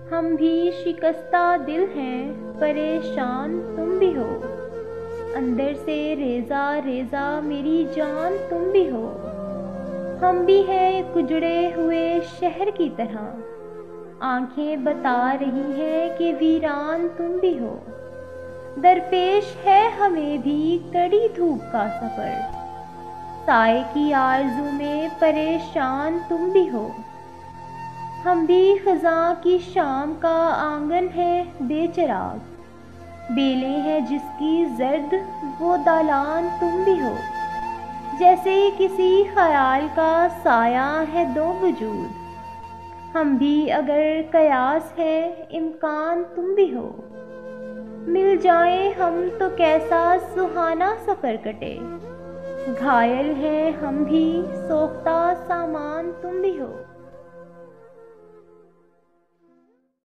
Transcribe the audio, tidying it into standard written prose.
हम भी शिकस्ता दिल हैं, परेशान तुम भी हो। अंदर से रेजा रेजा मेरी जान तुम भी हो। हम भी हैं एक उजड़े हुए शहर की तरह, आंखें बता रही हैं कि वीरान तुम भी हो। दरपेश है हमें भी कड़ी धूप का सफ़र, साए की आरज़ू में परेशान तुम भी हो। हम भी ख़ज़ां की शाम का आंगन है बेचिराग, बेलें हैं जिसकी जर्द वो दालान तुम भी हो। जैसे किसी ख़याल का साया है दो वजूद, हम भी अगर कयास है इम्कान तुम भी हो। मिल जाएं हम तो कैसा सुहाना सफ़र कटे, घायल हैं हम भी सोख्ता सामान तुम भी हो।